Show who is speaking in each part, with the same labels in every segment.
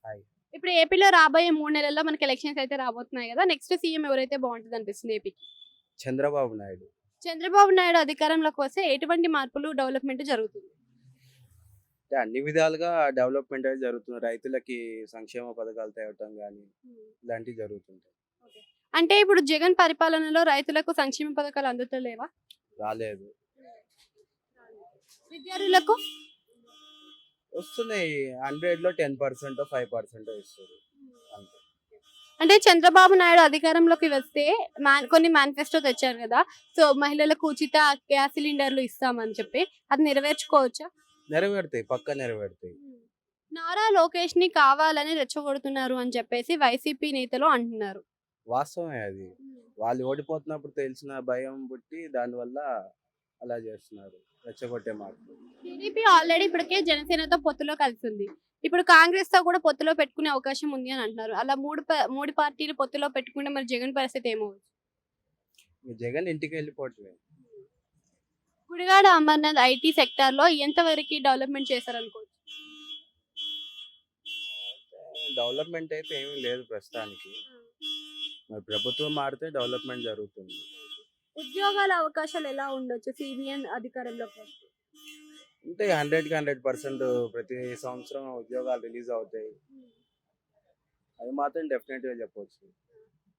Speaker 1: Hi.
Speaker 2: ఇప్పుడు ఏపీలో రాబోయే 3 నెలల్లో మనకి ఎలక్షన్స్ అయితే రాబోతున్నాయి గదా! నెక్స్ట్ సీఎం ఎవరైతే బావుంటది అనిపిస్తుంది ఏపీకి?
Speaker 1: చంద్రబాబు నాయుడు.
Speaker 2: చంద్రబాబు నాయుడు అధికారంలోకి వస్తే ఎటువంటి మార్పులు, డెవలప్‌మెంట్ జరుగుతుంది?
Speaker 1: అంటే అన్ని విధాలుగా డెవలప్‌మెంట్ అనేది జరుగుతుంది. రైతులకి సంక్షేమ పథకాలు తేవటం గానీ, ఇలాంటివి జరుగుతుంటాయి.
Speaker 2: ఓకే. అంటే ఇప్పుడు జగన్ పరిపాలనలో రైతులకు సంక్షేమ పథకాలు అందుతలేవా?
Speaker 1: రాలేదు.
Speaker 2: విద్యార్థులకు?
Speaker 1: వస్తున్నాయి. 100లో 10% 5% ఇస్తారు. అంతే.
Speaker 2: అంటే చంద్రబాబు నాయుడు అధికారంలోకి వస్తే కొన్ని మేనిఫెస్టో తెచ్చారు గదా! సో, మహిళలకు ఉచిత గ్యాస్ సిలిండర్‌లు ఇస్తామని చెప్పి అది నెరవేర్చుకోవచ్చా?
Speaker 1: నెరవేరుతాయి. పక్కా నెరవేరుతాయి.
Speaker 2: నారా లోకేష్‌ని కావాలని రెచ్చగొడుతున్నారు అని చెప్పేసి వైసీపీ నేతలు అంటున్నారు.
Speaker 1: వాస్తవమే అది. వాళ్ళు ఓడిపోతున్నప్పుడు తెలిసిన భయం పుట్టి దానివల్ల అలా చేస్తున్నారు. రెచ్చగొట్టే మాటలు.
Speaker 2: టీడీపీ ఆల్రెడీ ఇప్పటికే జనసేనతో పొత్తులో కలిసింది. ఇప్పుడు కాంగ్రెస్‌తో కూడా పొత్తులో పెట్టుకునే అవకాశం ఉంది అని అంటున్నారు. అలా 3 పార్టీలు పొత్తులో పెట్టుకుంటే మరి జగన్ పరిస్థితి ఏమవ్వచ్చు?
Speaker 1: ఇంక జగన్ ఇంటికెళ్ళిపోవటమే.
Speaker 2: గుడివాడ అమర్నాథ్ ఐటీ సెక్టార్‌లో ఎంతవరకి డెవలప్‌మెంట్ చేశారనుకోవచ్చు?
Speaker 1: డెవలప్‌మెంట్ అయితే ఏమీ లేదు ప్రస్తుతానికి. మరి ప్రభుత్వం మారితే డెవలప్‌మెంట్ జరుగుతుంది.
Speaker 2: ఉద్యోగాల అవకాశాలు ఎలా ఉండొచ్చు సిబిఎన్ అధికారంలోకి వస్తే?
Speaker 1: ఉంటాయి 100కి 100% ప్రతి సంవత్సరం ఉద్యోగాలు రిలీజ్ అవుతాయి. అది మాత్రం డెఫినెట్‌గా చెప్పొచ్చు.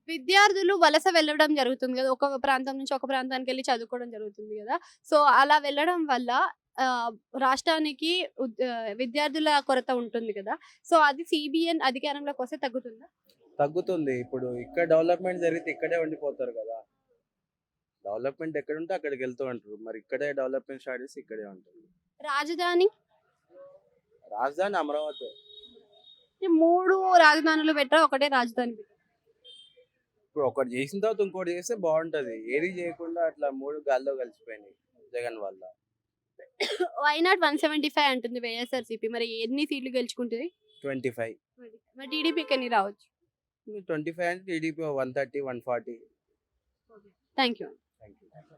Speaker 2: విద్యార్థులు వలస వెళ్ళడం జరుగుతుంది గదా! ఒక ప్రాంతం నుంచి ఒక ప్రాంతానికెళ్ళి చదువుకోవడం జరుగుతుంది గదా! సో, అలా వెళ్ళడం వల్ల రాష్ట్రానికి విద్యార్థుల కొరత ఉంటుంది గదా! సో, అది సిబిఎన్ అధికారంలోకి వస్తే తగ్గుతుందా?
Speaker 1: తగ్గుతుంది. ఇప్పుడు ఇక్కడ డెవలప్‌మెంట్ జరిగితే ఇక్కడే ఉండిపోతారు కదా! డెవలప్‌మెంట్ ఎక్కడుంటే అక్కడికెళ్తూ ఉంటారు. మరి ఇక్కడే డెవలప్‌మెంట్ స్టార్ట్ చేస్తే ఇక్కడే ఉంటుంది.
Speaker 2: రాజధాని
Speaker 1: రాజధాని అమరావతి.
Speaker 2: 3 రాజధానులు పెట్టారు. ఒకటే రాజధాని పెట్టారు.
Speaker 1: ఇప్పుడు ఒకటి చేసిన తర్వాత ఇంకోటి చేస్తే బావుంటది. ఏది చేయకుండా అట్లా 3 గాల్లో కలిసిపోయినాయి జగన్ వల్ల.
Speaker 2: వైనాట్ 175 అంటుంది వైఎస్ఆర్‌సీపీ. మరి ఎన్ని సీట్లు గెలుచుకుంటది?
Speaker 1: 25.
Speaker 2: మరి టీడీపీకి ఎన్ని రావచ్చు?
Speaker 1: 25 అంటే TDP 130, 140.
Speaker 2: Thank you.
Speaker 1: Thank you.